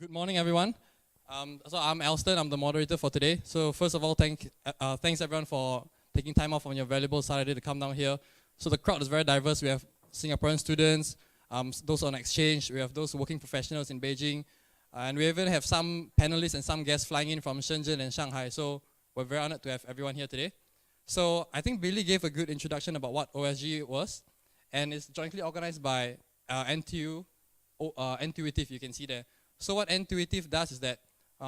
Good morning, everyone. So I'm Elston. I'm the moderator for today. So first of all, thanks everyone for taking time off on your valuable Saturday to come down here. So the crowd is very diverse. We have Singaporean students, those on exchange. We have those working professionals in Beijing, and we even have some panelists and some guests flying in from Shenzhen and Shanghai. So we're very honored to have everyone here today. So I think Billy gave a good introduction about what OSG was, and it's jointly organized by NTUitive. You can see there. So what NTUitive does is that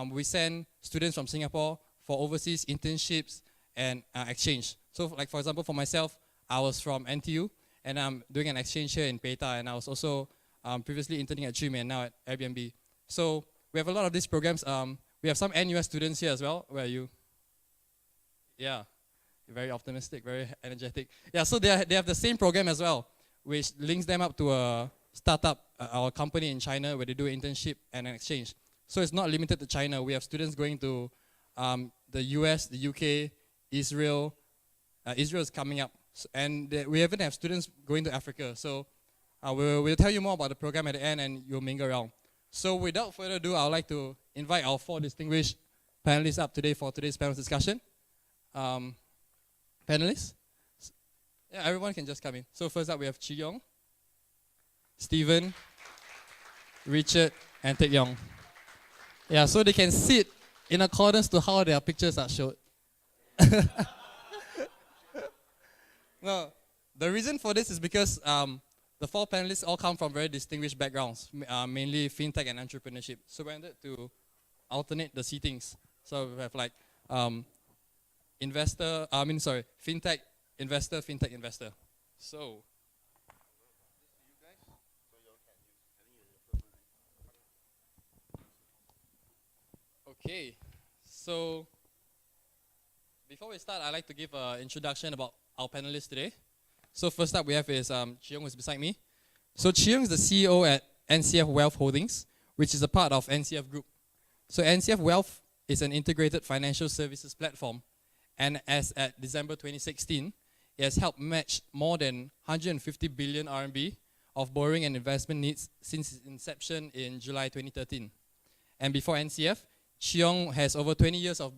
we send students from Singapore for overseas internships and exchange. So like for example, for myself, I was from NTU and I'm doing an exchange here in Peita, and I was also previously interning at Chee and now at Airbnb. So we have a lot of these programs. We have some NUS students here as well. Where are you? Yeah, very optimistic, very energetic. Yeah, so they have the same program as well, which links them up to a startup, our company in China, where they do an internship and an exchange. So it's not limited to China. We have students going to the US, the UK, Israel. Israel is coming up. And we even have students going to Africa. So we'll tell you more about the program at the end, and you'll mingle around. So without further ado, I would like to invite our 4 distinguished panelists up today for today's panel discussion. Panelists? Yeah, everyone can just come in. So first up, we have Yong, Stephen, Richard, and Teck Yong. Yeah, so they can sit in accordance to how their pictures are showed. No, the reason for this is because the 4 panelists all come from very distinguished backgrounds, mainly fintech and entrepreneurship. So we wanted to alternate the seatings. So we have like fintech, investor, fintech, investor. So. Okay, so before we start, I'd like to give an introduction about our panelists today. So first up we have is Chee, who is beside me. So Chee is the CEO at NCF Wealth Holdings, which is a part of NCF Group. So NCF Wealth is an integrated financial services platform, and as at December 2016, it has helped match more than 150 billion RMB of borrowing and investment needs since its inception in July 2013. And before NCF, Chee has over 20 years of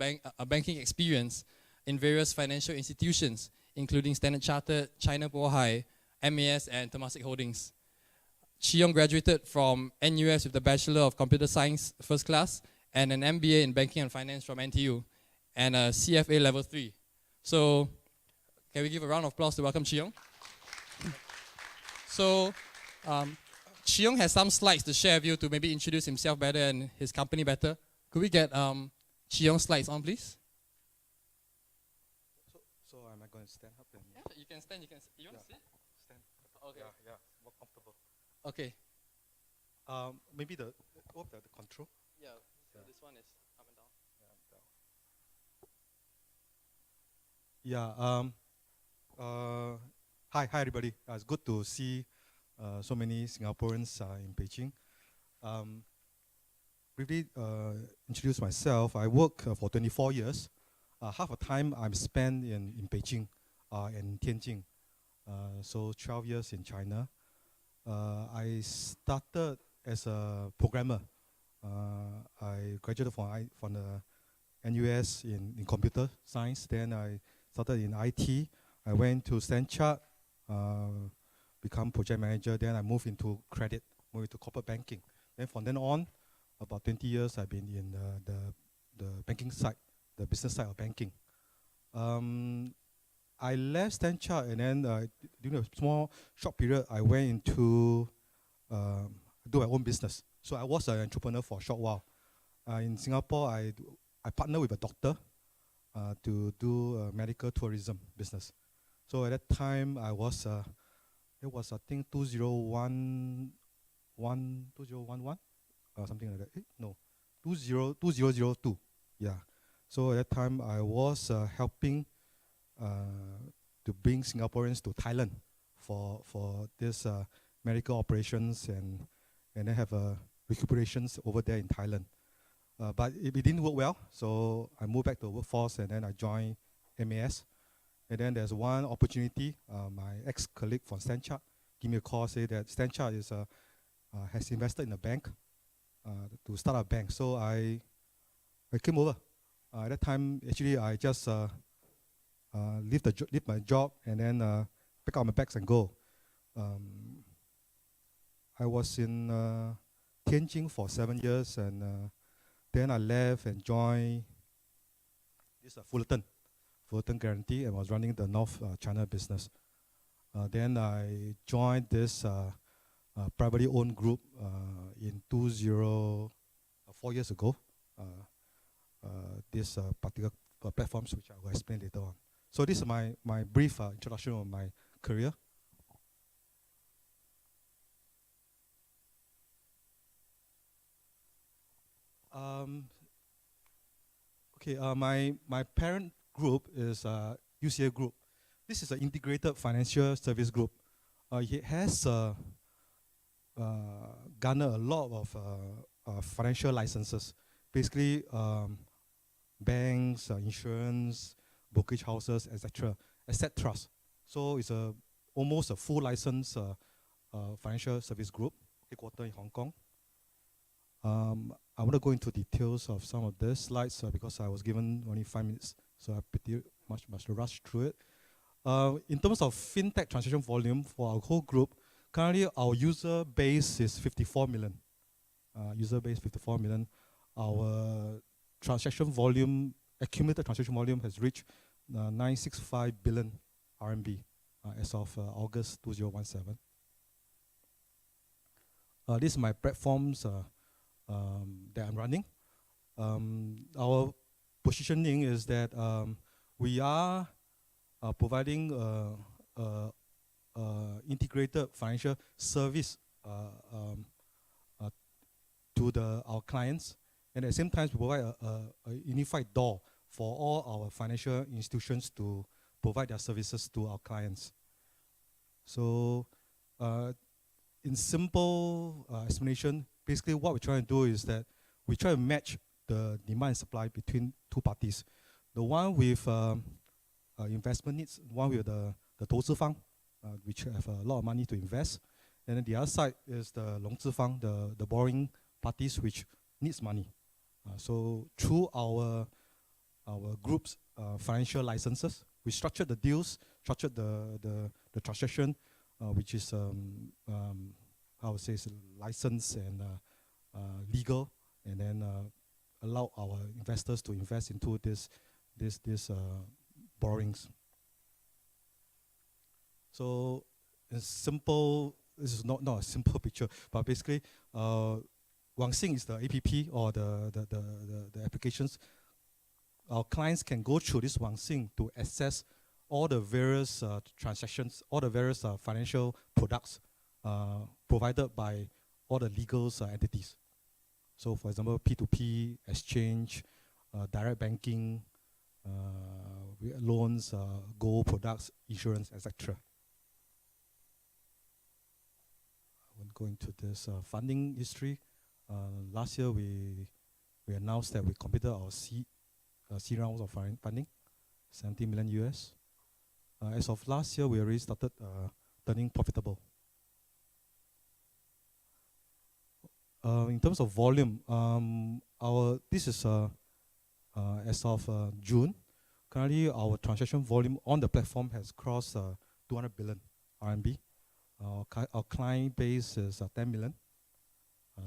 banking experience in various financial institutions, including Standard Chartered, China QianHai, MAS, and Temasek Holdings. Chee graduated from NUS with a Bachelor of Computer Science First Class and an MBA in Banking and Finance from NTU, and a CFA Level 3. So, can we give a round of applause to welcome Chee? So, Chee has some slides to share with you to maybe introduce himself better and his company better. Could we get Chee slides on, please? So am I going to stand up? And yeah, you can stand. You want to sit? Stand. Okay. Yeah, more comfortable. Okay. Maybe the control. Yeah. So this one is up and down. Yeah. Hi everybody. It's good to see so many Singaporeans in Beijing. Briefly introduce myself. I work for 24 years. Half the time I'm spent in Beijing and Tianjin. So 12 years in China. I started as a programmer. I graduated from the NUS in computer science. Then I started in IT. I went to Stanchart, become project manager. Then I moved into credit, moved into corporate banking. Then from then on, about 20 years I've been in the banking side, the business side of banking. I left Stanchart, and then during a short period, I went into do my own business. So I was an entrepreneur for a short while. In Singapore, I partnered with a doctor to do medical tourism business. So at that time, it was I think 2011, something like that. No, 2002. Yeah. So at that time, I was helping to bring Singaporeans to Thailand for this medical operations and then have recuperations over there in Thailand. But it didn't work well, so I moved back to the workforce, and then I joined MAS. And then there's one opportunity. My ex-colleague from Stanchart gave me a call, say that Stanchart has invested in a bank. to start a bank. So I came over. At that time, actually, I just leave my job and then pick up my bags and go. I was in Tianjin for 7 years, and then I left and joined this Fullerton Guarantee, and was running the North China business. Then I joined this privately owned group in 4 years ago. This particular platforms, which I will explain later on. So this is my brief introduction of my career. My parent group is UCA Group. This is an integrated financial service group. It has garnered a lot of financial licenses. Basically, banks, insurance, brokerage houses, etc., asset trust. So it's almost a full license financial service group, headquartered in Hong Kong. I want to go into details of some of these slides because I was given only 5 minutes, so I pretty much must rush through it. In terms of fintech transaction volume for our whole group, currently our user base is 54 million. Our transaction volume, accumulated transaction volume, has reached 965 billion RMB as of August 2017. These are my platforms that I'm running. Our positioning is that we are providing integrated financial service to our clients, and at the same time we provide a unified door for all our financial institutions to provide their services to our clients. So in simple explanation, basically what we're trying to do is that we try to match the demand and supply between two parties. The one with investment needs, one with the 投资方, which have a lot of money to invest, and then the other side is the 融资方, the borrowing parties which needs money. So through our group's financial licenses, we structured the deals, structured the transaction, which is I would say is licensed and legal, and then allow our investors to invest into this borrowings. So in simple, this is not a simple picture, but basically Wang Xing is the APP or the applications. Our clients can go through this Wang Xing to access all the various transactions, all the various financial products provided by all the legal entities. So for example, P2P, exchange, direct banking, loans, gold products, insurance, etc. I won't go into this funding history. Last year we announced that we completed our C rounds of funding, 70 million US. As of last year, we already started turning profitable. In terms of volume, this is as of June. Currently, our transaction volume on the platform has crossed 200 billion RMB. Our client base is 10 million.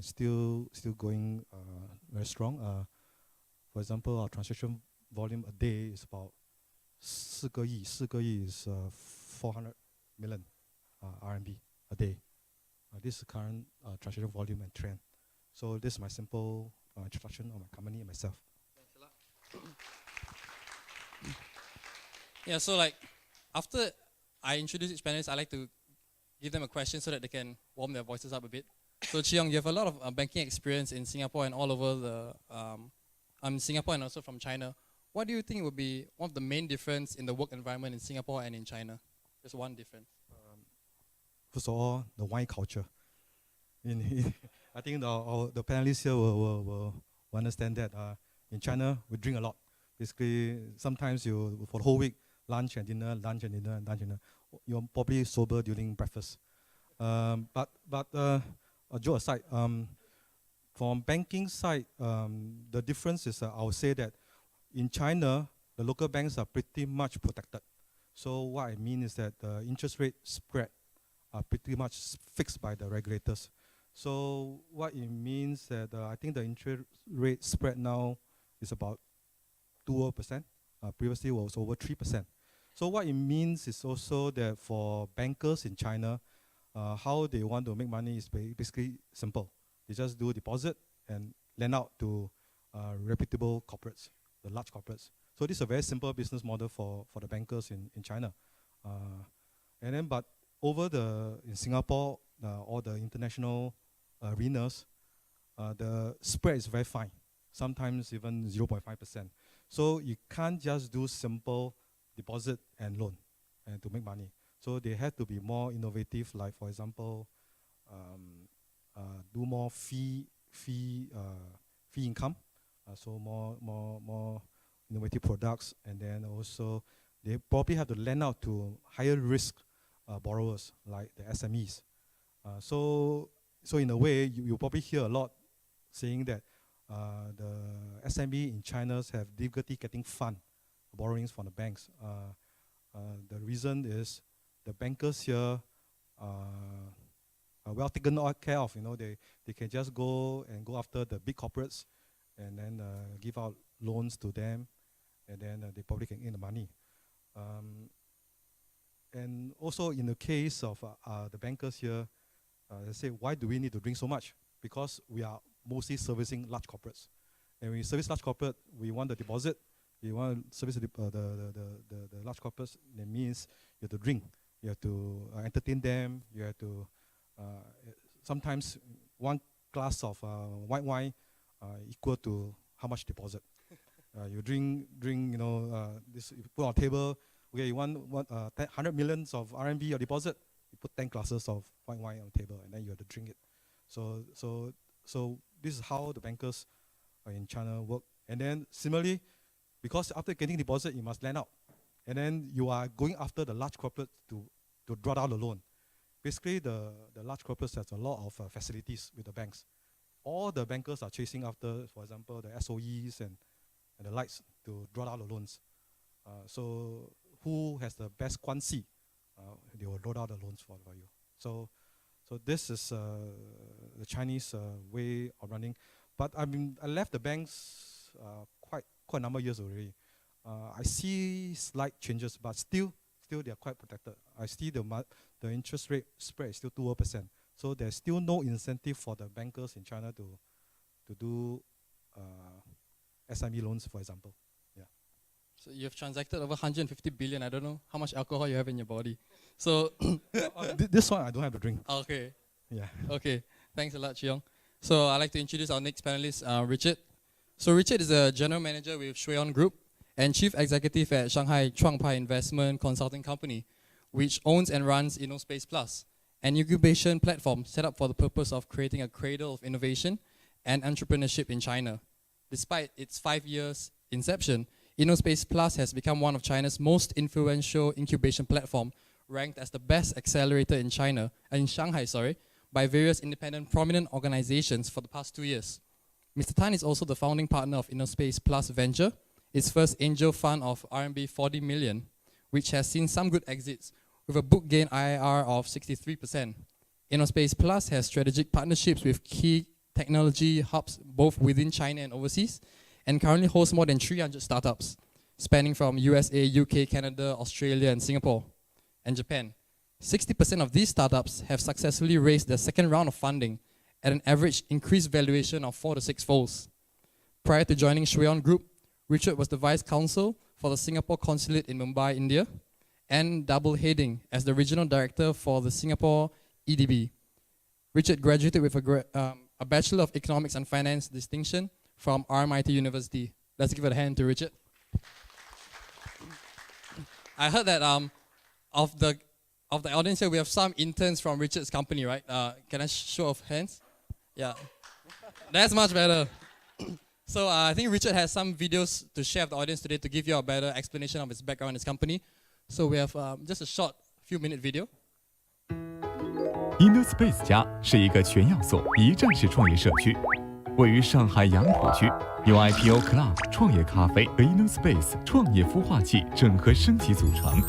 Still going very strong. For example, our transaction volume a day is about 4个亿，4个亿 is 400 million RMB a day. This is current transaction volume and trend. So this is my simple introduction of my company and myself. Thanks a lot. Yeah, so like after I introduce each panelist, I like to give them a question so that they can warm their voices up a bit. So Chee, you have a lot of banking experience in Singapore and all over the Singapore and also from China. What do you think would be one of the main difference in the work environment in Singapore and in China? Just one difference. First of all, the wine culture. I think the panelists here will understand that in China, we drink a lot. Basically, sometimes for the whole week, lunch and dinner. You're probably sober during breakfast. But joke aside, From banking side, the difference is I would say that in China, the local banks are pretty much protected. So what I mean is that the interest rate spread are pretty much fixed by the regulators. So what it means that I think the interest rate spread now is about 2%. Previously it was over 3%. So what it means is also that for bankers in China, how they want to make money is basically simple. They just do deposit and lend out to reputable corporates, the large corporates. So this is a very simple business model for the bankers in China. But in Singapore, or the international arenas, the spread is very fine, sometimes even 0.5%. So you can't just do simple deposit and loan and to make money. So they have to be more innovative, like for example, do more fee income, so more innovative products, and then also they probably have to lend out to higher risk borrowers like the SMEs. So in a way, you probably hear a lot saying that the SME in China have difficulty getting borrowings from the banks. The reason is the bankers here are well taken care of. They can just go after the big corporates and then give out loans to them, and then they probably can earn the money. And also in the case of the bankers here, they say, why do we need to drink so much? Because we are mostly servicing large corporates. And when we service large corporate, we want the deposit. We want to service the large corporates. That means you have to drink. You have to entertain them. You have to, sometimes one glass of white wine equal to how much deposit. You drink, this you put on table. Okay, you want 100 millions of RMB of deposit. You put 10 glasses of white wine on the table, and then you have to drink it. So this is how the bankers in China work. And then similarly, because after getting deposit, you must lend out, and then you are going after the large corporate to draw down the loan. Basically, the large corporates has a lot of facilities with the banks. All the bankers are chasing after, for example, the SOEs and the likes to draw down the loans. So who has the best quanti? They will draw down the loans for you. So this is the Chinese way of running. But I left the banks quite a number of years already. I see slight changes, but still they are quite protected. I see the interest rate spread is still 2%. So there's still no incentive for the bankers in China to do SME loans, for example. Yeah. So you've transacted over 150 billion. I don't know how much alcohol you have in your body. So this one I don't have to drink. Okay. Yeah. Okay. Thanks a lot, Yong. So I'd like to introduce our next panelist, Richard. So Richard is a general manager with QianHai Group and chief executive at Shanghai Chuangpai Investment Consulting Company, which owns and runs Innospace Plus, an incubation platform set up for the purpose of creating a cradle of innovation and entrepreneurship in China. Despite its 5 years inception, Innospace Plus has become one of China's most influential incubation platform, ranked as the best accelerator in Shanghai, by various independent prominent organizations for the past 2 years. Mr. Tan is also the founding partner of Innospace Plus Venture, its first angel fund of RMB 40 million, which has seen some good exits, with a book gain IRR of 63%. Innospace Plus has strategic partnerships with key technology hubs both within China and overseas, and currently hosts more than 300 startups, spanning from USA, UK, Canada, Australia, and Singapore, and Japan. 60% of these startups have successfully raised their second round of funding at an average increased valuation of 4 to 6 folds. Prior to joining QianHai Group, Richard was the Vice Consul for the Singapore Consulate in Mumbai, India, and double heading as the Regional Director for the Singapore EDB. Richard graduated with a Bachelor of Economics and Finance distinction from RMIT University. Let's give a hand to Richard. I heard that of the audience here, we have some interns from Richard's company, right? Can I show of hands? Yeah, that's much better. So I think Richard has some videos to share with the audience today to give you a better explanation of his background and his company. So we have just a short few-minute video. Innospace 家是一个全要素一站式创业社区，位于上海杨浦区，由 IPO Club 创业咖啡和 Innospace 创业孵化器整合升级组成。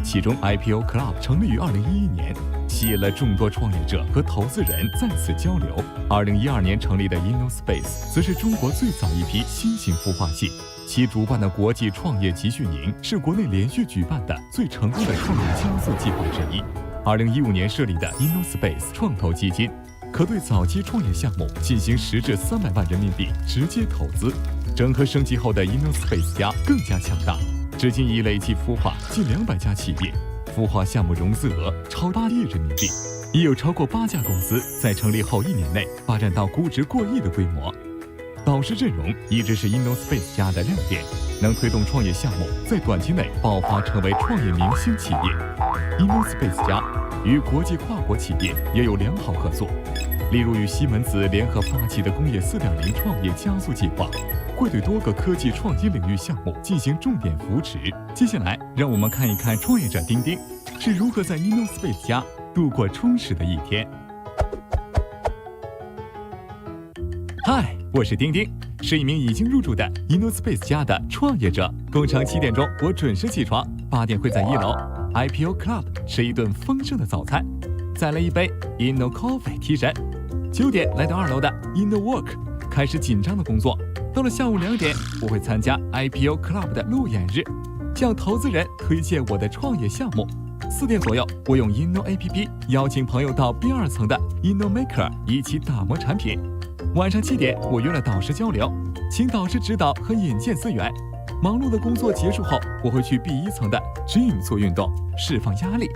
其中 IPO Club 成立于2011年，吸引了众多创业者和投资人再次交流。2012年成立的 Innospace 则是中国最早一批新型孵化器。其主办的国际创业集训营是国内连续举办的最成功的创业加速计划之一。2015年设立的 Innospace 创投基金，可对早期创业项目进行10至300万人民币直接投资。整合升级后的 Innospace 加更加强大，至今已累计孵化近200家企业，孵化项目融资额超8亿人民币，已有超过8家公司在成立后1年内发展到估值过亿的规模。导师阵容一直是 Innospace 家的亮点，能推动创业项目在短期内爆发成为创业明星企业。Innospace 家与国际跨国企业也有良好合作，例如与西门子联合发起的工业4.0创业加速计划，会对多个科技创新领域项目进行重点扶持。接下来，让我们看一看创业者丁丁是如何在 Innospace 家度过充实的一天。嗨，我是丁丁，是一名已经入驻的 Innospace 家的创业者。工程7点钟我准时起床，8点会在1楼 IPO Club 吃一顿丰盛的早餐，再来一杯 InnoCoffee 提神。9点来到2楼的 InnoWork， 开始紧张的工作。到了下午2点，我会参加 IPO Club 的路演日，向投资人推荐我的创业项目。4点左右，我用 InnoAPP 邀请朋友到 B2 层的 InnoMaker 一起打磨产品。晚上7点，我约了导师交流，请导师指导和引荐资源。忙碌的工作结束后，我会去 B1 层的 Gym 做运动，释放压力。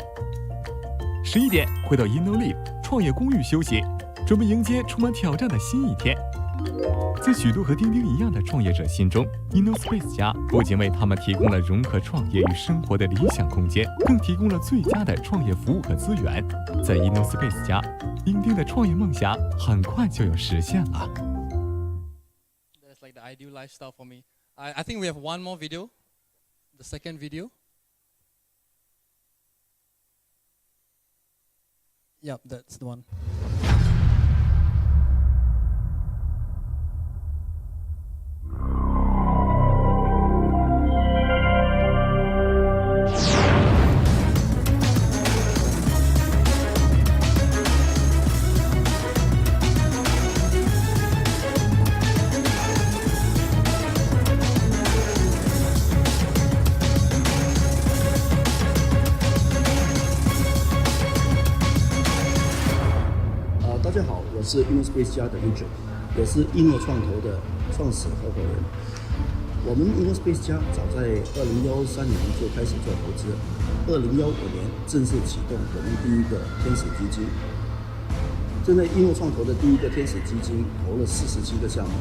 11点，回到 InnoLive 创业公寓休息，准备迎接充满挑战的新一天。在许多和丁丁一样的创业者心中， Innospace 家不仅为他们提供了融合创业与生活的理想空间，更提供了最佳的创业服务和资源。在 Innospace 家，丁丁的创业梦想很快就要实现了。 That's like the ideal lifestyle for me. I think we have one more video, the second video. Yep, that's the one.我是 Innospace 家的 Intern， 也是Inno创投的创始合伙人。我们 Innospace 家早在2013年就开始做投资，2015年正式启动我们第一个天使基金。正在Inno创投的第一个天使基金投了47个项目，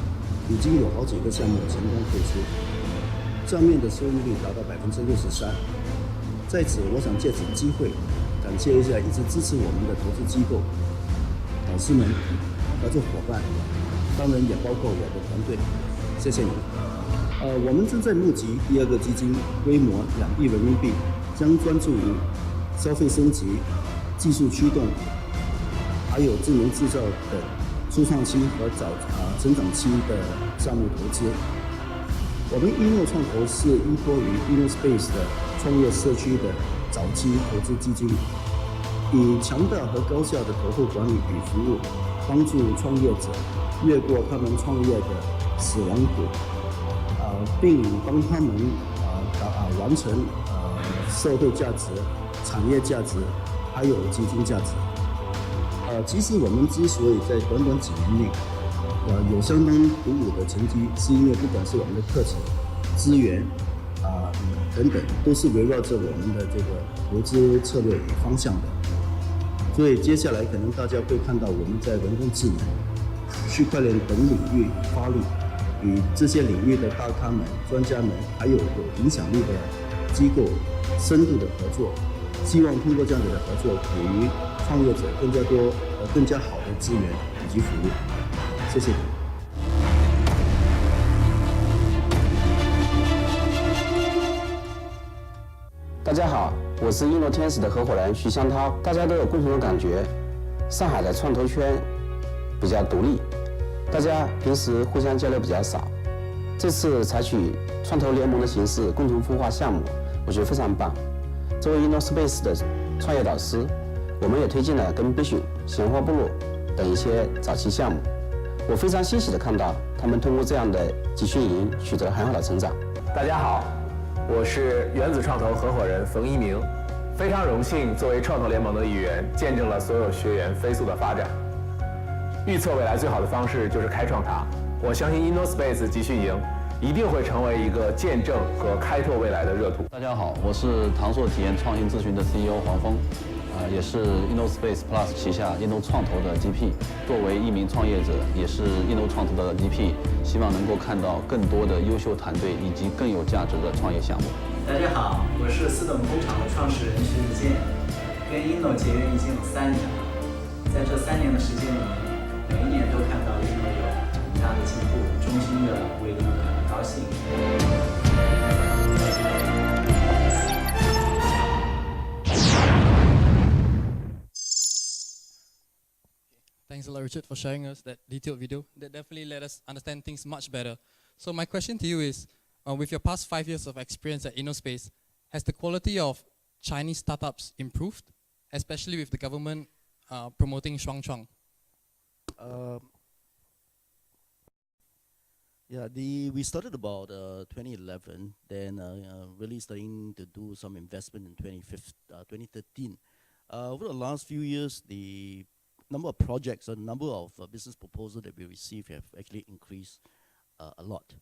已经有好几个项目成功退出，账面的收益率达到63%。在此，我想借此机会感谢一下一直支持我们的投资机构。导师们、合作伙伴，当然也包括我的团队，谢谢你们。我们正在募集第二个基金，规模2亿人民币，将专注于消费升级、技术驱动，还有智能制造等初创期和成长期的项目投资。我们Inno创投是依托于Innospace的创业社区的早期投资基金。以强大和高效的投后管理与服务，帮助创业者越过他们创业的死亡谷，并帮他们完成社会价值、产业价值，还有基金价值。其实我们之所以在短短几年内，有相当鼓舞的成绩，是因为不管是我们的课程、资源等等，都是围绕着我们的这个投资策略与方向的。所以接下来可能大家会看到我们在人工智能、区块链等领域发力，与这些领域的大咖们、专家们，还有影响力的机构深度的合作，希望通过这样子的合作，给予创业者更加多、更加好的资源以及服务。谢谢。大家好，我是Inno天使的合伙人徐香涛。大家都有共同的感觉，上海的创投圈比较独立，大家平时互相交流比较少，这次采取创投联盟的形式共同孵化项目，我觉得非常棒。作为 Innospace 的创业导师，我们也推进了跟 Beijing、鲜花部落等一些早期项目。我非常欣喜地看到他们通过这样的集训营取得很好的成长。大家好，我是原子创投合伙人冯一鸣，非常荣幸作为创投联盟的一员，见证了所有学员飞速的发展。预测未来最好的方式就是开创它。我相信 Innospace 集训营一定会成为一个见证和开拓未来的热土。大家好，我是唐硕体验创新咨询的 CEO 黄峰，也是 Innospace Plus 旗下Inno 创投的 GP。作为一名创业者，也是 Inno 创投的 GP， 希望能够看到更多的优秀团队以及更有价值的创业项目。大家好，我是四等工厂的创始人石子健，跟 Inno 结缘已经有3年了。在这3年的时间里面，每一年都看到 Inno 有很大的进步，衷心的为 Inno 感到高兴。Thanks a lot, Richard, for sharing us that detailed video. That definitely let us understand things much better. So my question to you is, with your past 5 years of experience at Innospace, has the quality of Chinese startups improved, especially with the government promoting Shuangchuang? Yeah, we started about 2011, then really starting to do some investment in 2013. Over the last few years, the number of projects, and number of business proposals that we receive have actually increased a lot.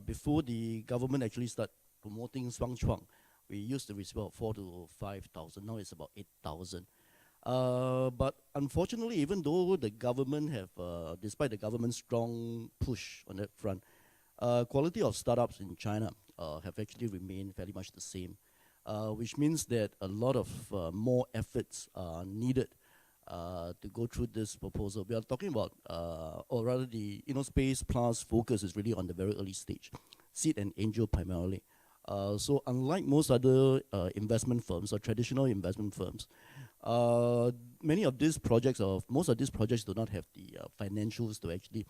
Before the government actually started promoting Shuangchuang, we used to receive about 4,000 to 5,000. Now it's about 8,000. But unfortunately, even though the government have, despite the government's strong push on that front, quality of startups in China have actually remained very much the same, which means that a lot of more efforts are needed to go through this proposal. We are talking about, or rather the Innospace Plus focus is really on the very early stage, seed and angel primarily. So unlike most other investment firms or traditional investment firms, many of these projects, most of these projects do not have the financials to actually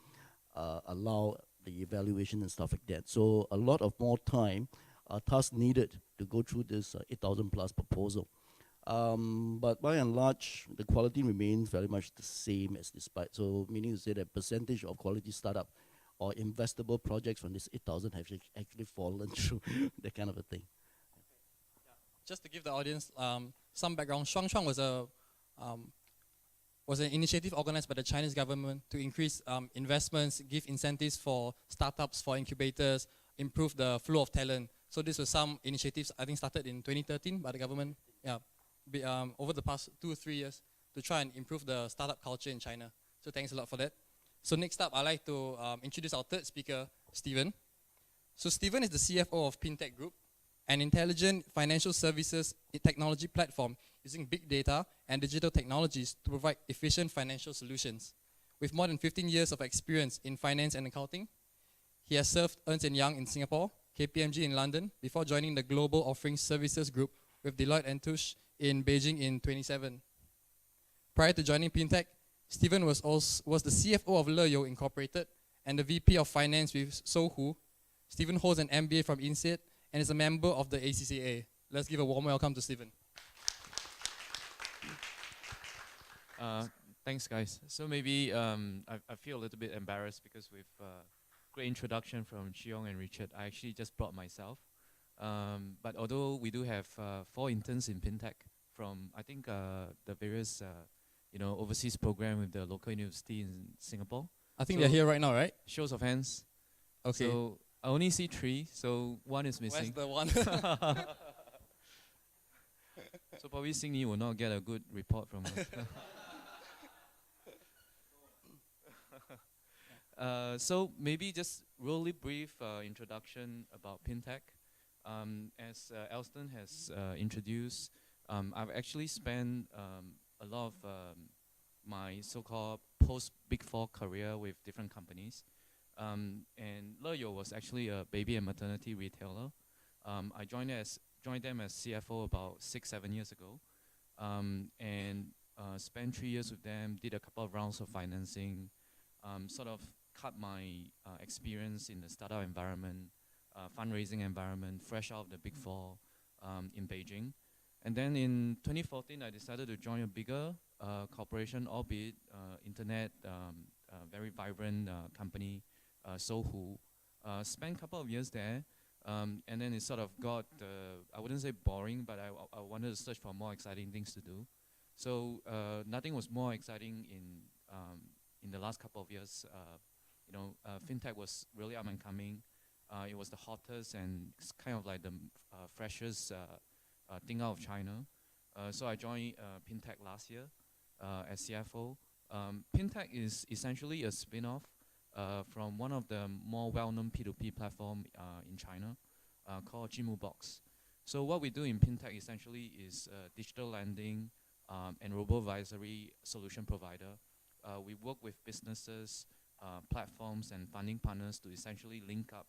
allow the evaluation and stuff like that. So a lot of more time tasks needed to go through this 8,000 plus proposal. But by and large, the quality remains very much the same as despite. So meaning to say that percentage of quality startup or investable projects from this 8,000 have actually fallen through that kind of a thing. Just to give the audience some background, Shuangchuang was an initiative organized by the Chinese government to increase investments, give incentives for startups, for incubators, improve the flow of talent. So this was some initiatives I think started in 2013 by the government. Yeah. Over the past 2 or 3 years to try and improve the startup culture in China. So thanks a lot for that. So next up, I'd like to introduce our third speaker, Stephen. So Stephen is the CFO of Pintec Group, an intelligent financial services technology platform using big data and digital technologies to provide efficient financial solutions. With more than 15 years of experience in finance and accounting, he has served Ernst & Young in Singapore, KPMG in London, before joining the Global Offering Services Group with Deloitte & Touche in Beijing in 2017. Prior to joining Pintec, Stephen was the CFO of Le Incorporated and the VP of Finance with Sohu. Stephen holds an MBA from INSEAD and is a member of the ACCA. Let's give a warm welcome to Stephen. Thanks, guys. So maybe I feel a little bit embarrassed because with great introduction from Yong and Richard, I actually just brought myself. But although we do have 4 interns in Pintec from, I think, the various overseas program with the local university in Singapore. I think they're here right now, right? Shows of hands. Okay. So I only see 3, so 1 is missing. Where's the one? So probably Xing will not get a good report from us. So maybe just really brief introduction about Pintec. As Elston has introduced, I've actually spent a lot of my so-called post-Big 4 career with different companies. And Le was actually a baby and maternity retailer. I joined them as CFO about 6-7 years ago, and spent 3 years with them, did a couple of rounds of financing, sort of cut my experience in the startup environment, fundraising environment, fresh out of the Big Four in Beijing. And then in 2014, I decided to join a bigger corporation, albeit internet, very vibrant company, Sohu. Spent a couple of years there, and then it sort of got, I wouldn't say boring, but I wanted to search for more exciting things to do. So nothing was more exciting in the last couple of years. Fintech was really up and coming. It was the hottest and it's kind of like the freshest thing out of China. So I joined Pintec last year as CFO. Pintec is essentially a spin-off from one of the more well-known P2P platform in China called Box. So what we do in Pintec essentially is digital lending and robo-advisory solution provider. We work with businesses, platforms and funding partners to essentially link up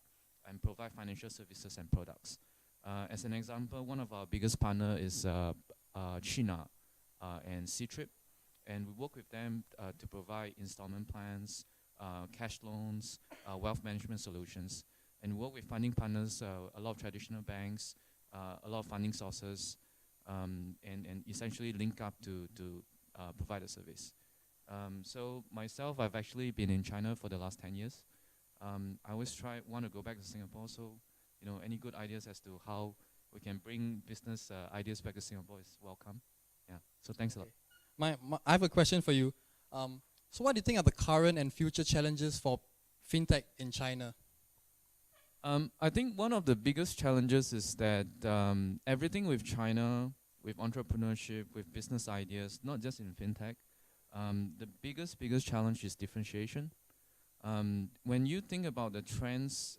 and provide financial services and products. As an example, one of our biggest partner is Chee and C-Trip, and we work with them to provide installment plans, cash loans, wealth management solutions, and we work with funding partners, a lot of traditional banks, a lot of funding sources, and essentially link up to provide a service. So myself, I've actually been in China for the last 10 years. I always want to go back to Singapore, so any good ideas as to how we can bring business ideas back to Singapore is welcome. Yeah, so thanks a lot. I have a question for you. So what do you think are the current and future challenges for fintech in China? I think one of the biggest challenges is that everything with China, with entrepreneurship, with business ideas, not just in fintech, the biggest challenge is differentiation. When you think about the trends,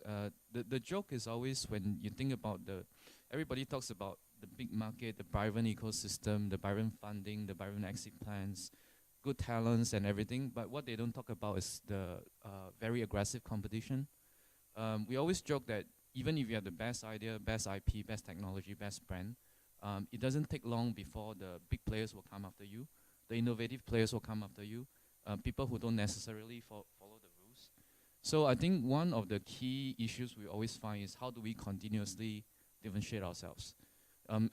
the joke is always when you think about everybody talks about the big market, the vibrant ecosystem, the vibrant funding, the vibrant exit plans, good talents and everything, but what they don't talk about is the very aggressive competition. We always joke that even if you have the best idea, best IP, best technology, best brand, it doesn't take long before the big players will come after you, the innovative players will come after you, people who don't necessarily follow the rules. So I think one of the key issues we always find is how do we continuously differentiate ourselves.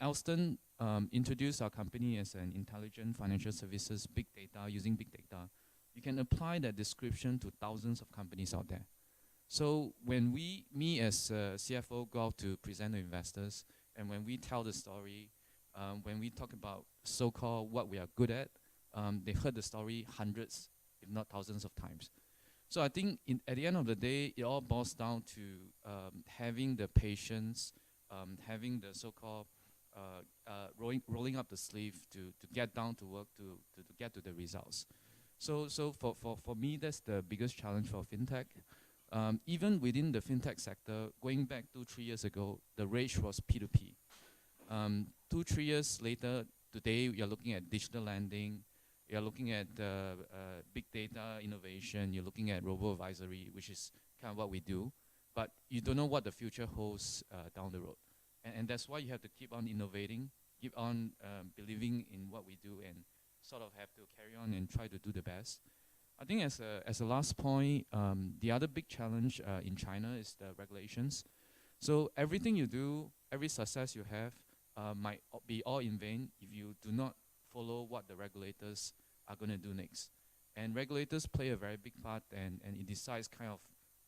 Elston introduced our company as an intelligent financial services, big data, using big data. You can apply that description to thousands of companies out there. So when me as CFO go out to present to investors, and when we tell the story, when we talk about so-called what we are good at, they heard the story hundreds, if not thousands of times. So I think at the end of the day, it all boils down to having the patience, having the so-called rolling up the sleeve to get down to work, to get to the results. So for me, that's the biggest challenge for fintech. Even within the fintech sector, going back 2-3 years ago, the rage was P2P. 2-3 years later, today you're looking at digital lending, you're looking at big data innovation, you're looking at robo-advisory, which is kind of what we do, but you don't know what the future holds down the road. And that's why you have to keep on innovating, keep on believing in what we do, and sort of have to carry on and try to do the best. I think as a last point, the other big challenge in China is the regulations. So everything you do, every success you have might be all in vain if you do not follow what the regulators are going to do next. And regulators play a very big part, and it decides kind of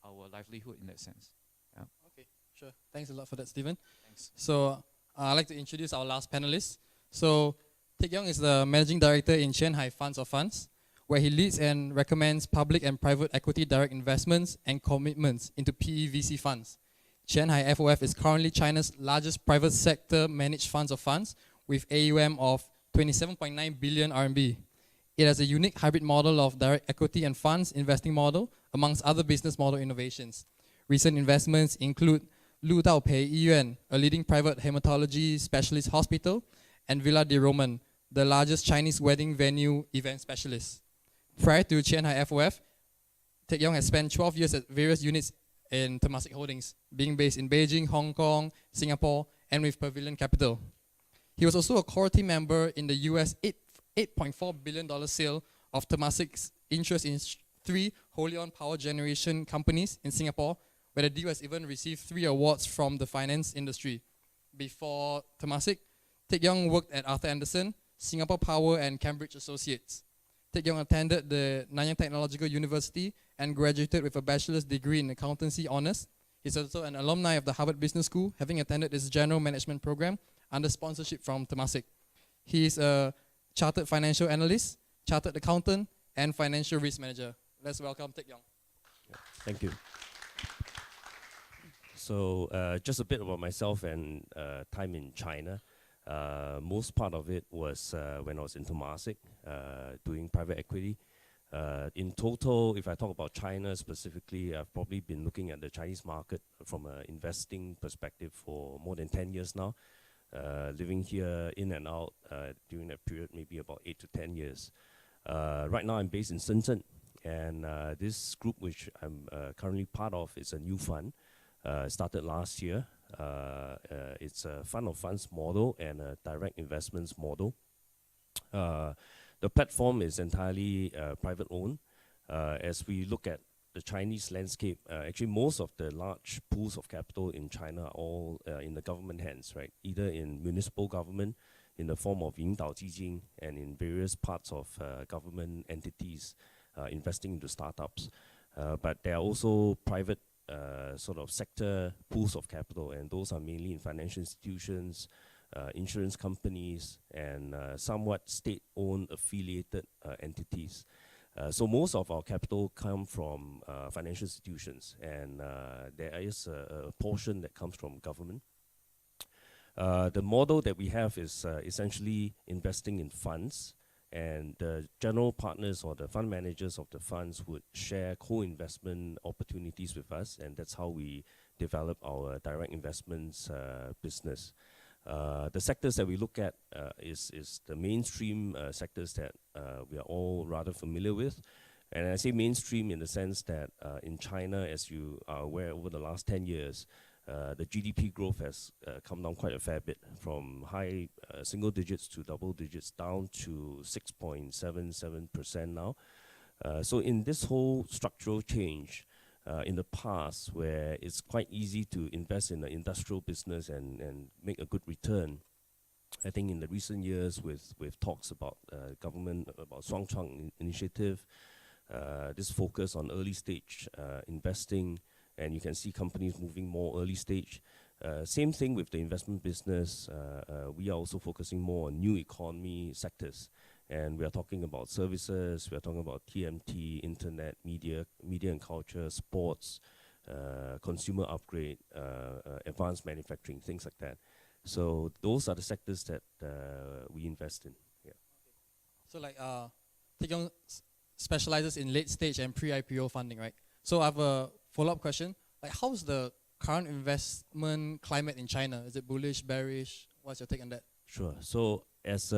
our livelihood in that sense. Yeah. Okay, sure. Thanks a lot for that, Stephen. Thanks. So I'd like to introduce our last panelist. So Yong is the Managing Director in QianHai Funds of Funds, where he leads and recommends public and private equity direct investments and commitments into PE VC funds. QianHai FOF is currently China's largest private sector managed funds of funds with AUM of 27.9 billion RMB. It has a unique hybrid model of direct equity and funds investing model, amongst other business model innovations. Recent investments include Lu Daopei Yiyuan, a leading private hematology specialist hospital, and Villa de Roman, the largest Chinese wedding venue event specialist. Prior to QianHai FOF, Yong has spent 12 years at various units in Temasek Holdings, being based in Beijing, Hong Kong, Singapore, and with Pavilion Capital. He was also a core team member in the US $8.4 billion sale of Temasek's interest in 3 wholly owned power generation companies in Singapore, where the deal has even received 3 awards from the finance industry. Before Temasek, Yong worked at Arthur Andersen, Singapore Power and Cambridge Associates. Yong attended the Nanyang Technological University and graduated with a bachelor's degree in accountancy honors. He's also an alumni of the Harvard Business School, having attended its general management program under sponsorship from Temasek. He is a chartered financial analyst, chartered accountant, and financial risk manager. Let's welcome Yong. Thank you. So just a bit about myself and time in China. Most part of it was when I was in Temasek, doing private equity. In total, if I talk about China specifically, I've probably been looking at the Chinese market from an investing perspective for more than 10 years now. Living here in and out during that period, maybe about 8 to 10 years. Right now I'm based in Shenzhen, and this group which I'm currently part of is a new fund. Started last year. It's a fund of funds model and a direct investments model. The platform is entirely private owned. As we look at the Chinese landscape, actually most of the large pools of capital in China are all in the government hands, right? Either in municipal government in the form of 引导基金 and in various parts of government entities investing into startups. But there are also private sort of sector pools of capital, and those are mainly in financial institutions, insurance companies, and somewhat state-owned affiliated entities. So most of our capital come from financial institutions, and there is a portion that comes from government. The model that we have is essentially investing in funds, and the general partners or the fund managers of the funds would share co-investment opportunities with us, and that's how we develop our direct investments business. The sectors that we look at is the mainstream sectors that we are all rather familiar with. And I say mainstream in the sense that in China, as you are aware, over the last 10 years, the GDP growth has come down quite a fair bit, from high single digits to double digits down to 6.77% now. So in this whole structural change, in the past, where it's quite easy to invest in the industrial business and make a good return, I think in the recent years with talks about government, about Shuangchang initiative, this focus on early stage investing, and you can see companies moving more early stage. Same thing with the investment business. We are also focusing more on new economy sectors. And we are talking about services, we are talking about TMT, internet, media and culture, sports, consumer upgrade, advanced manufacturing, things like that. So those are the sectors that we invest in. Yeah. So like Yong specializes in late stage and pre-IPO funding, right? So I have a follow-up question. Like, how's the current investment climate in China? Is it bullish, bearish? What's your take on that? Sure. So as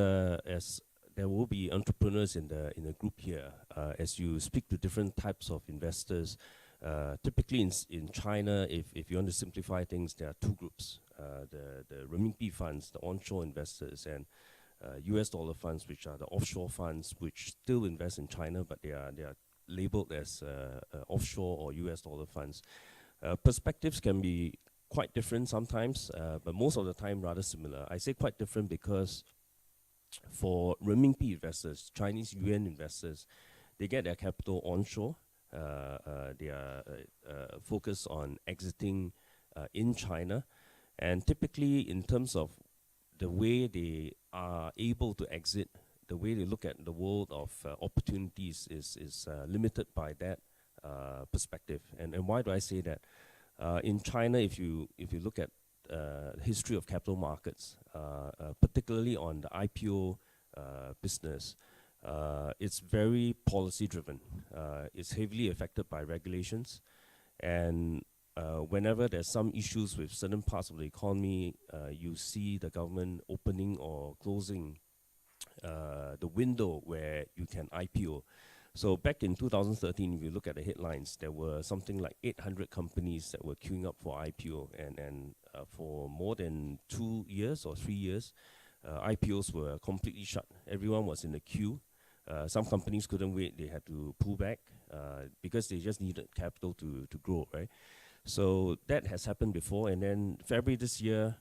there will be entrepreneurs in the group here, as you speak to different types of investors, typically in China, if you want to simplify things, there are two groups: the renminbi funds, the onshore investors, and US dollar funds, which are the offshore funds, which still invest in China, but they are labeled as offshore or US dollar funds. Perspectives can be quite different sometimes, but most of the time rather similar. I say quite different because for renminbi investors, Chinese yuan investors, they get their capital onshore. They are focused on exiting in China, and typically in terms of the way they are able to exit, the way they look at the world of opportunities is limited by that perspective. And why do I say that? In China, if you look at history of capital markets, particularly on the IPO business, it's very policy driven. It's heavily affected by regulations, and whenever there's some issues with certain parts of the economy, you see the government opening or closing the window where you can IPO. So back in 2013, if you look at the headlines, there were something like 800 companies that were queuing up for IPO, and for more than 2 years or 3 years, IPOs were completely shut. Everyone was in the queue. Some companies couldn't wait; they had to pull back. because they just needed capital to grow, right? So that has happened before, and then February this year,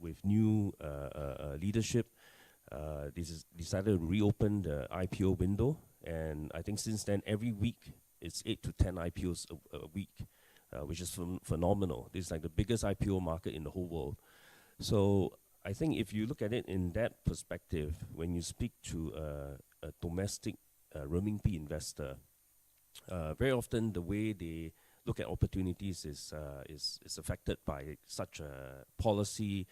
with new leadership, decided to reopen the IPO window, and I think since then every week it's 8 to 10 IPOs a week, which is phenomenal. This is like the biggest IPO market in the whole world. So I think if you look at it in that perspective, when you speak to a domestic renminbi investor, very often the way they look at opportunities is affected by such a policy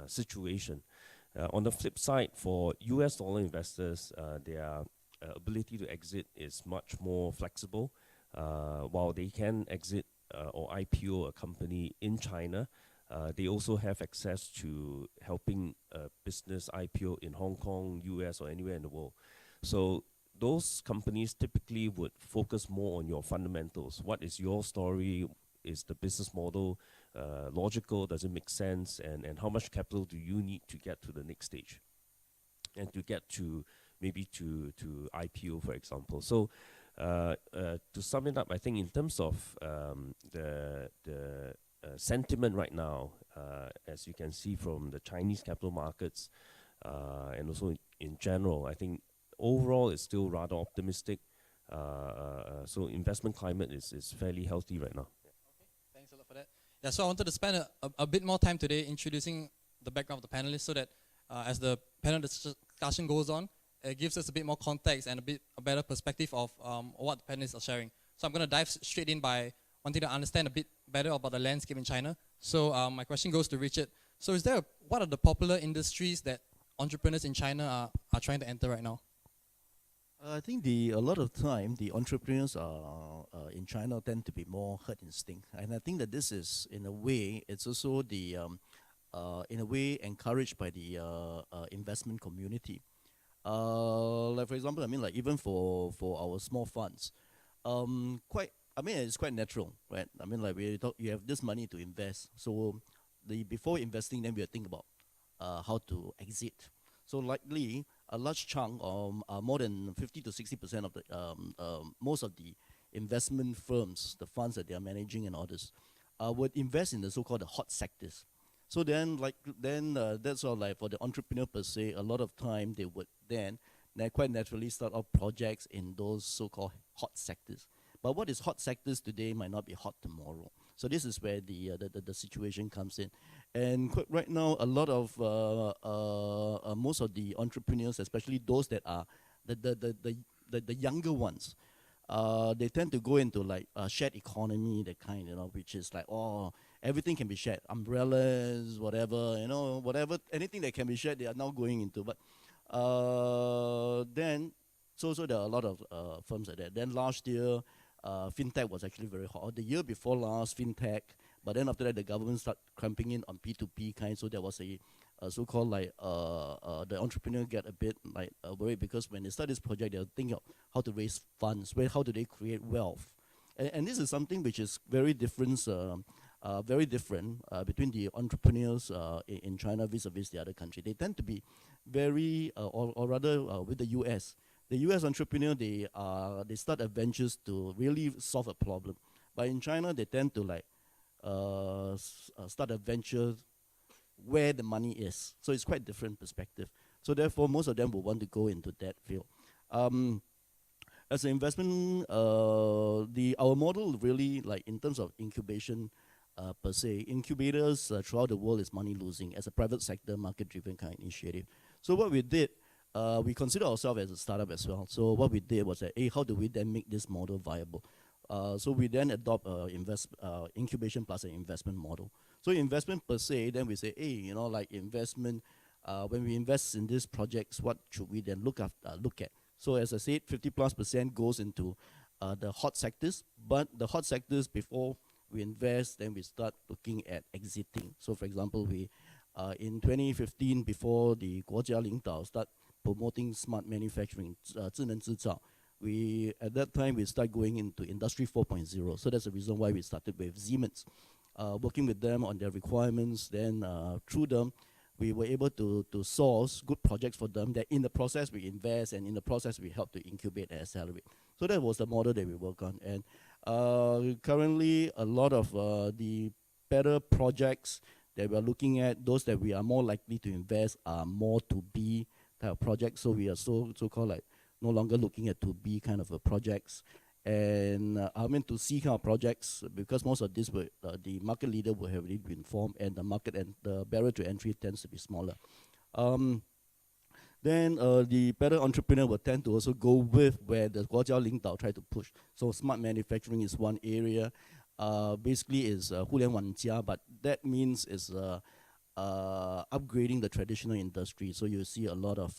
situation. On the flip side, for US dollar investors, their ability to exit is much more flexible. While they can exit or IPO a company in China, they also have access to helping a business IPO in Hong Kong, US, or anywhere in the world. So those companies typically would focus more on your fundamentals. What is your story? Is the business model logical? Does it make sense? And how much capital do you need to get to the next stage? And to get to maybe to IPO, for example. So to sum it up, I think in terms of the sentiment right now, as you can see from the Chinese capital markets, and also in general, I think overall it's still rather optimistic. So investment climate is fairly healthy right now. Okay, thanks a lot for that. Yeah, so I wanted to spend a bit more time today introducing the background of the panelists, so that as the panel discussion goes on, it gives us a bit more context and a better perspective of what the panelists are sharing. So I'm going to dive straight in by wanting to understand a bit better about the landscape in China. So my question goes to Richard. So what are the popular industries that entrepreneurs in China are trying to enter right now? I think a lot of time the entrepreneurs in China tend to be more herd instinct, and I think that this is in a way it's also in a way encouraged by the investment community. Like for example, I mean like even for our small funds, it's quite natural, right? I mean like you have this money to invest, so before investing, then we think about how to exit. So likely a large chunk, more than 50 to 60% of the most of the investment firms, the funds that they are managing and others, would invest in the so-called hot sectors. So then that's all like for the entrepreneur per se. A lot of time they would then quite naturally start off projects in those so-called hot sectors. But what is hot sectors today might not be hot tomorrow. So this is where the situation comes in. And right now, a lot of most of the entrepreneurs, especially those that are the younger ones, they tend to go into like shared economy, that kind, which is like, everything can be shared, umbrellas, whatever, whatever, anything that can be shared, they are now going into. But then, so there are a lot of firms like that. Then last year, Fintech was actually very hot. The year before last, Fintech, but then after that, the government started cramping in on P2P kind, so there was a so-called like, the entrepreneur get a bit like worried, because when they start this project, they're thinking of how to raise funds, how do they create wealth. And this is something which is very different between the entrepreneurs in China vis-a-vis the other country. They tend to be very, or rather with the US. The US entrepreneur, they start adventures to really solve a problem. But in China, they tend to like start adventures where the money is. So it's quite different perspective. So therefore, most of them will want to go into that field. As an investment, our model really, like in terms of incubation per se, incubators throughout the world is money losing as a private sector market-driven kind of initiative. So what we did, we consider ourselves as a startup as well. So what we did was that, how do we then make this model viable? So we then adopt incubation plus an investment model. So investment per se, then we say, like investment, when we invest in these projects, what should we then look at? So as I said, 50+% goes into the hot sectors, but the hot sectors, before we invest, then we start looking at exiting. So for example, we in 2015, before the 国家领导 start promoting smart manufacturing, 智能制造, at that time we start going into Industry 4.0. So that's the reason why we started with Siemens, working with them on their requirements. Then through them, we were able to source good projects for them that in the process we invest, and in the process we help to incubate and accelerate. So that was the model that we work on. And currently a lot of the better projects that we are looking at, those that we are more likely to invest, are more to B type of projects. So we are so-called like no longer looking at to B kind of projects. And I mean to C kind of projects, because most of this will, the market leader will have already been formed, and the market and the barrier to entry tends to be smaller. Then the better entrepreneur will tend to also go with where the Guojiao Lingdao try to push. So smart manufacturing is one area. Basically is 互联网加, but that means is upgrading the traditional industry. So you see a lot of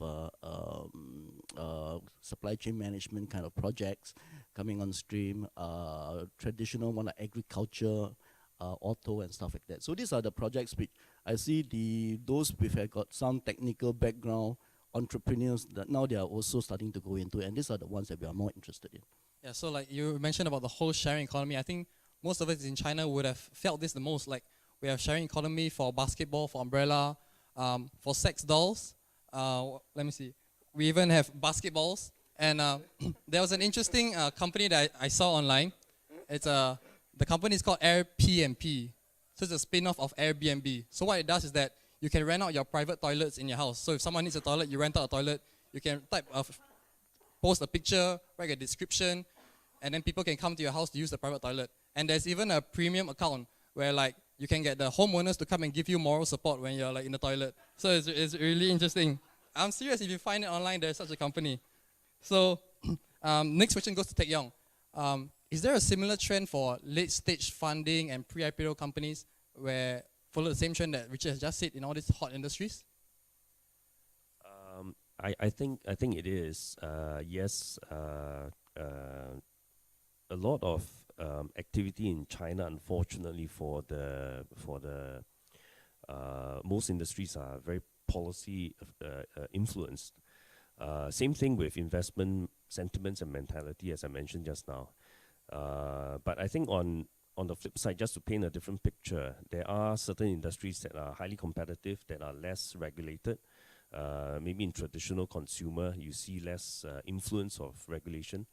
supply chain management kind of projects coming on stream, traditional one like agriculture, auto and stuff like that. So these are the projects which I see those which have got some technical background entrepreneurs that now they are also starting to go into, and these are the ones that we are more interested in. Yeah, so like you mentioned about the whole sharing economy, I think most of us in China would have felt this the most. Like we have sharing economy for basketball, for umbrella, for sex dolls. Let me see. We even have basketballs. And there was an interesting company that I saw online. It's the company is called Airbnb. So it's a spin-off of Airbnb. So what it does is that you can rent out your private toilets in your house. So if someone needs a toilet, you rent out a toilet. You can post a picture, write a description, and then people can come to your house to use the private toilet. And there's even a premium account where like you can get the homeowners to come and give you moral support when you're like in the toilet. So it's really interesting. I'm serious, if you find it online, there's such a company. So next question goes to Teck Yong. Is there a similar trend for late stage funding and pre-IPO companies where follow the same trend that Richard has just said in all these hot industries? I think it is. Yes, a lot of activity in China, unfortunately, for the most industries are very policy influenced. Same thing with investment sentiments and mentality, as I mentioned just now. But I think on the flip side, just to paint a different picture, there are certain industries that are highly competitive, that are less regulated. Maybe in traditional consumer, you see less influence of regulation.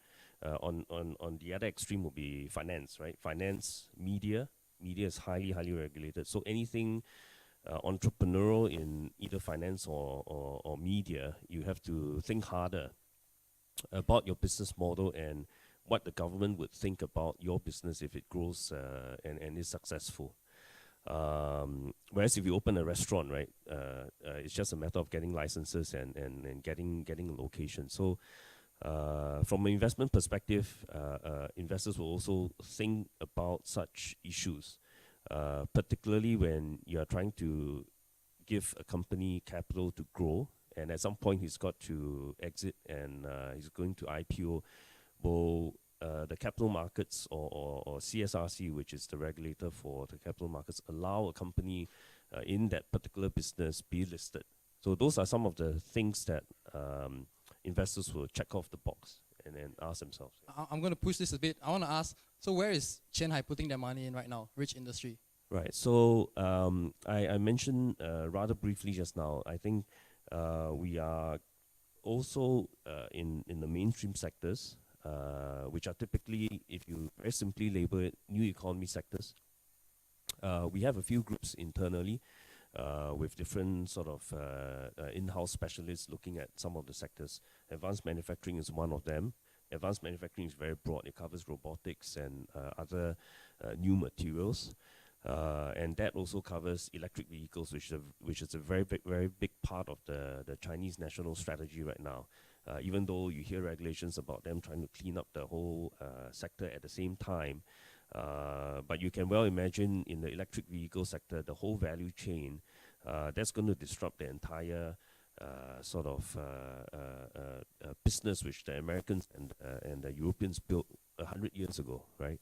On the other extreme would be finance, right? Finance, media is highly regulated. So anything entrepreneurial in either finance or media, you have to think harder about your business model and what the government would think about your business if it grows and is successful. Whereas if you open a restaurant, right, it's just a matter of getting licenses and getting a location. So from an investment perspective, investors will also think about such issues, particularly when you are trying to give a company capital to grow, and at some point he's got to exit and he's going to IPO. Will the capital markets or CSRC, which is the regulator for the capital markets, allow a company in that particular business be listed? So those are some of the things that investors will check off the box and then ask themselves. I'm going to push this a bit. I want to ask, so where is QianHai putting their money in right now? Which industry? Right. So I mentioned rather briefly just now, I think we are also in the mainstream sectors, which are typically, if you very simply label it, new economy sectors. We have a few groups internally with different sort of in-house specialists looking at some of the sectors. Advanced manufacturing is one of them. Advanced manufacturing is very broad. It covers robotics and other new materials. And that also covers electric vehicles, which is a very big part of the Chinese national strategy right now. Even though you hear regulations about them trying to clean up the whole sector at the same time, but you can well imagine in the electric vehicle sector, the whole value chain, that's going to disrupt the entire sort of business which the Americans and the Europeans built 100 years ago, right,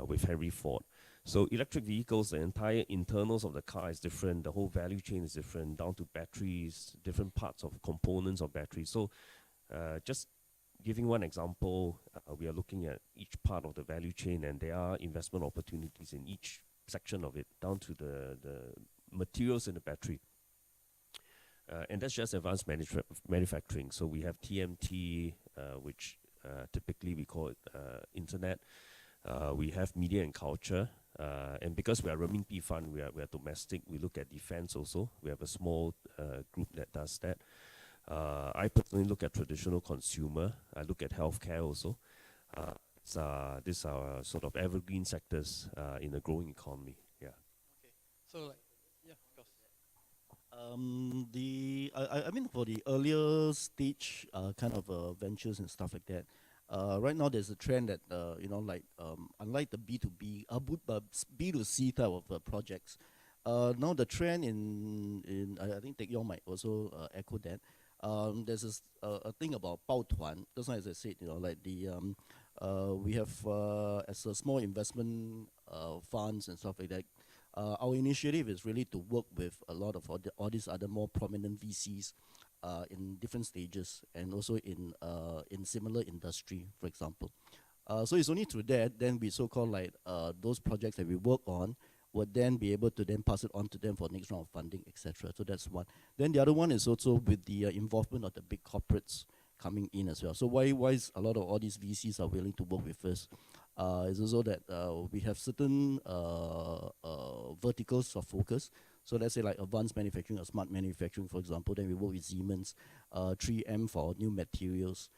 with Henry Ford. So electric vehicles, the entire internals of the car is different, the whole value chain is different, down to batteries, different parts of components of batteries. So just giving one example, we are looking at each part of the value chain, and there are investment opportunities in each section of it, down to the materials in the battery. And that's just advanced manufacturing. So we have TMT, which typically we call it internet. We have media and culture. And because we are renminbi fund, we are domestic. We look at defense also. We have a small group that does that. I personally look at traditional consumer. I look at healthcare also. These are sort of evergreen sectors in a growing economy. Yeah. Okay. So like, yeah, of course. I mean, for the earlier stage kind of ventures and stuff like that, right now there's a trend that unlike the B2B, B2C type of projects, now the trend in I think Teck Yong might also echo that. There's a thing about 抱团. Just like as I said, like we have as a small investment funds and stuff like that. Our initiative is really to work with a lot of all these other more prominent VCs in different stages, and also in similar industry, for example. So it's only through that then we so-called like those projects that we work on would then be able to then pass it on to them for next round of funding, etc. So that's one. Then the other one is also with the involvement of the big corporates coming in as well. So why is a lot of all these VCs are willing to work with us? It's also that we have certain verticals of focus. So let's say like advanced manufacturing or smart manufacturing, for example. Then we work with Siemens, 3M for new materials,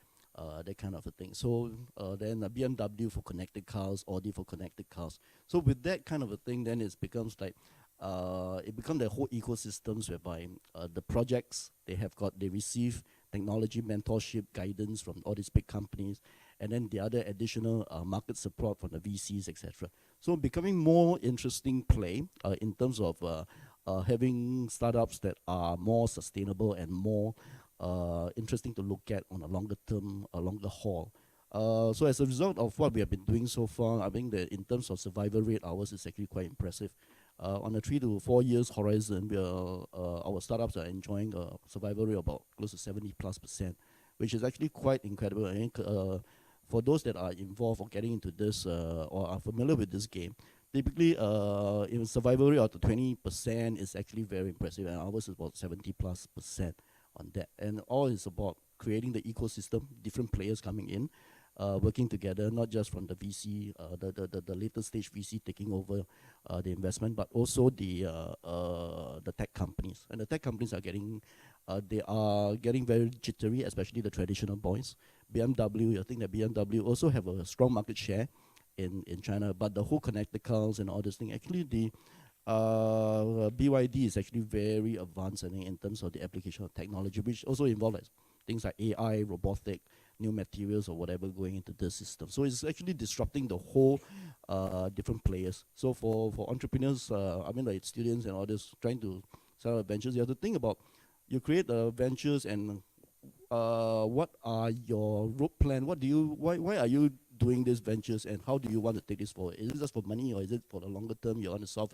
that kind of a thing. So then BMW for connected cars, Audi for connected cars. So with that kind of a thing, then it becomes like it becomes the whole ecosystems whereby the projects they receive technology mentorship guidance from all these big companies, and then the other additional market support from the VCs, etc. So becoming more interesting play in terms of having startups that are more sustainable and more interesting to look at on a longer term, a longer haul. So as a result of what we have been doing so far, I think that in terms of survival rate, ours is actually quite impressive. On a 3 to 4 years horizon, our startups are enjoying a survival rate of about close to 70+%, which is actually quite incredible. I think for those that are involved or getting into this or are familiar with this game, typically in survival rate of 20% is actually very impressive, and ours is about 70+% on that. And all is about creating the ecosystem, different players coming in, working together, not just from the VC, the later stage VC taking over the investment, but also the tech companies. And the tech companies are getting very jittery, especially the traditional boys. BMW, I think that BMW also have a strong market share in China, but the whole connected cars and all this thing, actually the BYD is actually very advanced in terms of the application of technology, which also involve like things like AI, robotic, new materials or whatever going into the system. So it's actually disrupting the whole different players. So for entrepreneurs, I mean like students and all this trying to set up ventures, you have to think about, you create ventures and what are your road plan? Why are you doing these ventures, and how do you want to take this forward? Is it just for money, or is it for the longer term you want to solve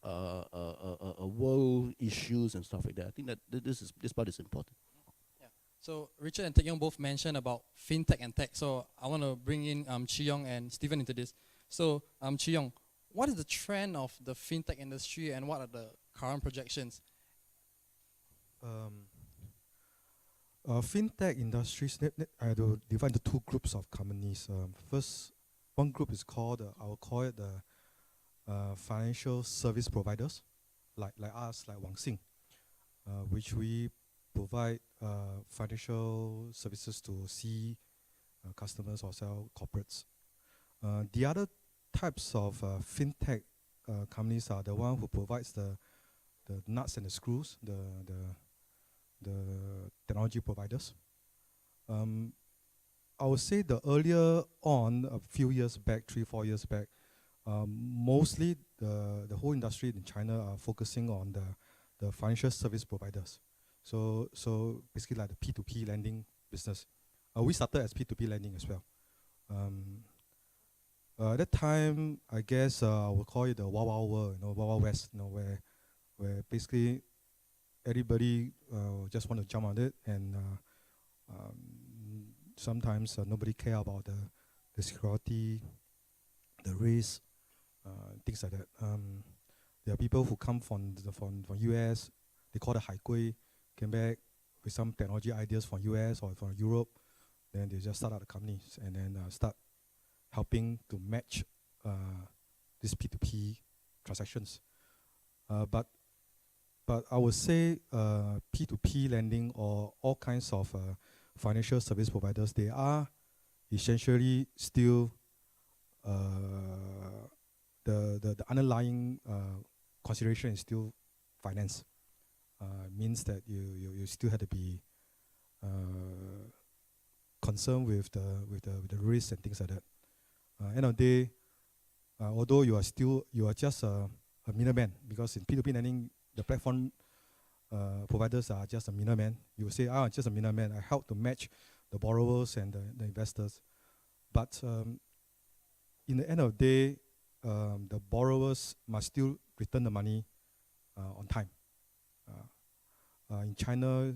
a world issues and stuff like that? I think that this part is important. Yeah. So Richard and Teck Yong both mentioned about fintech and tech. So I want to bring in Chee Yong and Stephen into this. So Chee Yong, what is the trend of the fintech industry, and what are the current projections? Fintech industries, I will divide into two groups of companies. First, one group is called, I will call it the financial service providers, like us, like Wang Xing, which we provide financial services to customers or sell corporates. The other types of fintech companies are the one who provides the nuts and the screws, the technology providers. I would say the earlier on, a few years back, 3-4 years back, mostly the whole industry in China are focusing on the financial service providers. So basically like the P2P lending business. We started as P2P lending as well. At that time, I guess I would call it the Wild Wild World, Wild Wild West, where basically everybody just want to jump on it, and sometimes nobody care about the security, the risk, things like that. There are people who come from US, they call the Hai Gui, came back with some technology ideas from US or from Europe. Then they just start out the companies and then start helping to match these P2P transactions. But I would say P2P lending or all kinds of financial service providers, they are essentially still the underlying consideration is still finance. Means that you still have to be concerned with the risks and things like that. End of the day, although you are just a middleman, because in P2P lending the platform providers are just a middleman. You say, I'm just a middleman. I help to match the borrowers and the investors. But in the end of the day, the borrowers must still return the money on time. In China,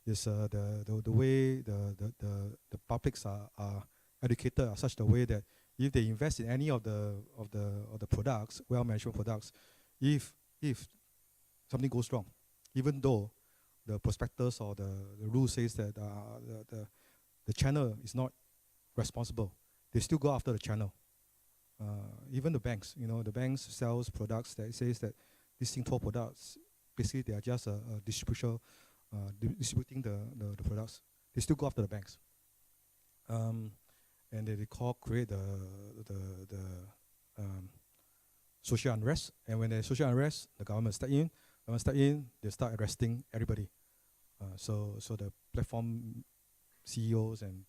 is the way the publics are educated are such the way that if they invest in any of the products, well-managed products, if something goes wrong, even though the prospectus or the rule says that the channel is not responsible, they still go after the channel. Even the banks, the banks sells products that says that these Singapore products, basically they are just a distributing the products. They still go after the banks. And they create the social unrest. And when there's social unrest, the government step in. They start arresting everybody. So the platform CEOs and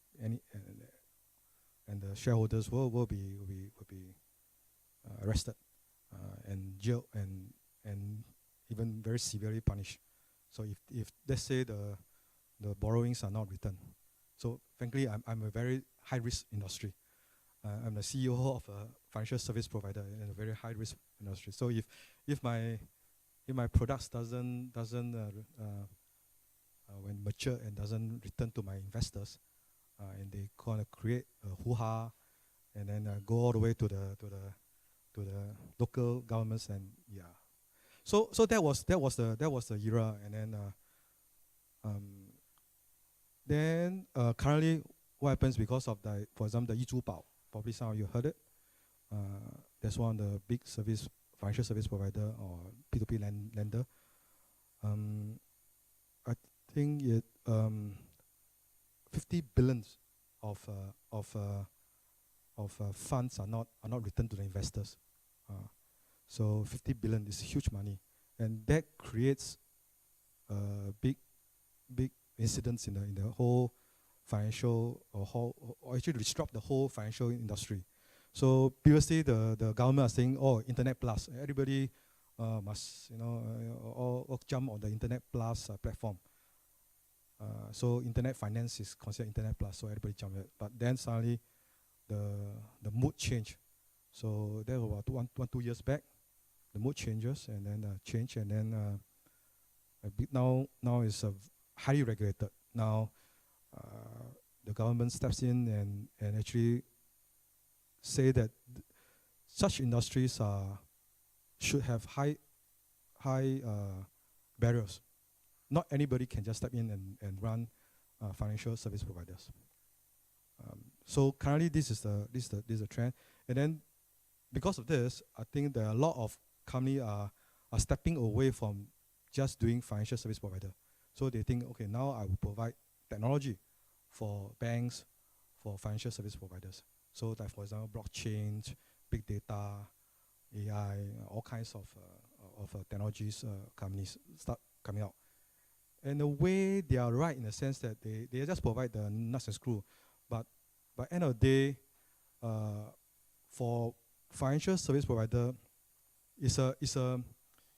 the shareholders will be arrested and jailed and even very severely punished. So if let's say the borrowings are not returned, so frankly I'm a very high risk industry. I'm the CEO of a financial service provider in a very high risk industry. So if my products doesn't when mature and doesn't return to my investors, and they kind of create a hoo-ha, and then go all the way to the local governments, and yeah. So that was the era, and then currently what happens because of for example, the Yizhubao, probably some of you heard it. That's one of the big financial service provider or P2P lender. I think it 50 billions of funds are not returned to the investors. So 50 billion is huge money, and that creates big incidents in the whole financial or actually disrupt the whole financial industry. So previously the government are saying, oh, Internet Plus, everybody must all jump on the Internet Plus platform. So Internet finance is considered Internet Plus, so everybody jump it. But then suddenly the mood changed. So that was about 2 years back. The mood changes and then change, and then now it's highly regulated. Now the government steps in and actually say that such industries should have high barriers. Not anybody can just step in and run financial service providers. So currently this is the trend, and then because of this, I think there are a lot of companies are stepping away from just doing financial service provider. So they think, okay, now I will provide technology for banks, for financial service providers. So like for example, blockchain, big data, AI, all kinds of technologies companies start coming out. And the way they are right in the sense that they just provide the nuts and screw, but by end of the day, for financial service provider, it's a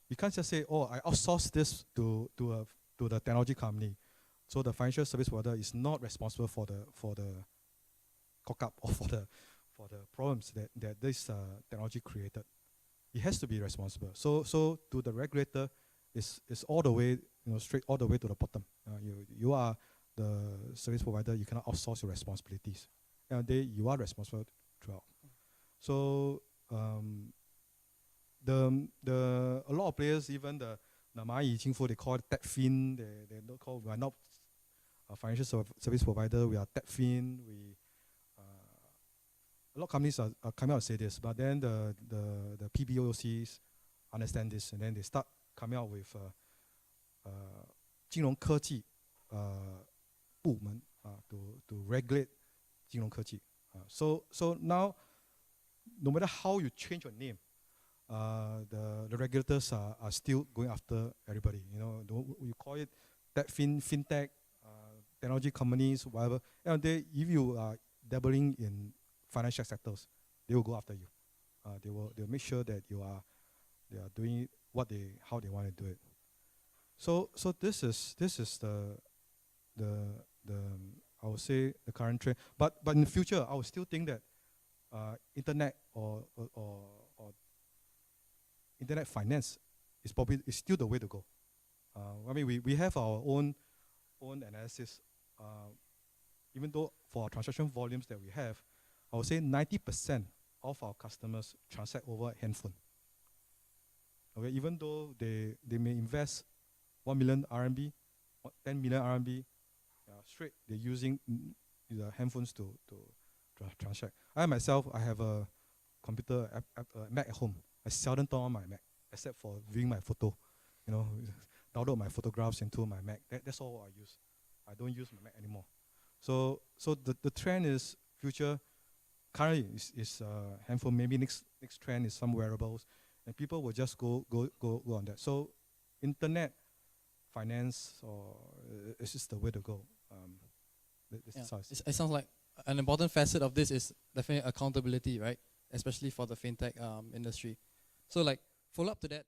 you can't just say, oh, I outsource this to the technology company. So the financial service provider is not responsible for the cock up or for the problems that this technology created. It has to be responsible. So to the regulator, it's all the way, straight all the way to the bottom. You are the service provider. You cannot outsource your responsibilities. And you are responsible throughout. So a lot of players, even the Mai Chingfu, they call it TechFin. They don't call, we are not a financial service provider. We are TechFin. A lot of companies are coming out to say this, but then the PBOCs understand this, and then they start coming out with 金融科技部门 to regulate 金融科技. So now, no matter how you change your name, the regulators are still going after everybody. You know, you call it fintech, technology companies, whatever. And if you are dabbling in financial sectors, they will go after you. They'll make sure that they are doing how they want to do it. So this is the I would say the current trend. But in the future, I would still think that internet or internet finance is still the way to go. I mean, we have our own analysis. Even though for our transaction volumes that we have, I would say 90% of our customers transact over handphone. Okay, even though they may invest 1 million RMB, 10 million RMB, straight they're using the handphones to transact. I myself, I have a computer, Mac at home. I seldom turn on my Mac except for viewing my photo. You know, download my photographs into my Mac. That's all I use. I don't use my Mac anymore. So the trend is future. Currently is handphone. Maybe next trend is some wearables, and people will just go on that. So internet finance is just the way to go. It sounds like an important facet of this is definitely accountability, right? Especially for the fintech industry. So like follow up to that.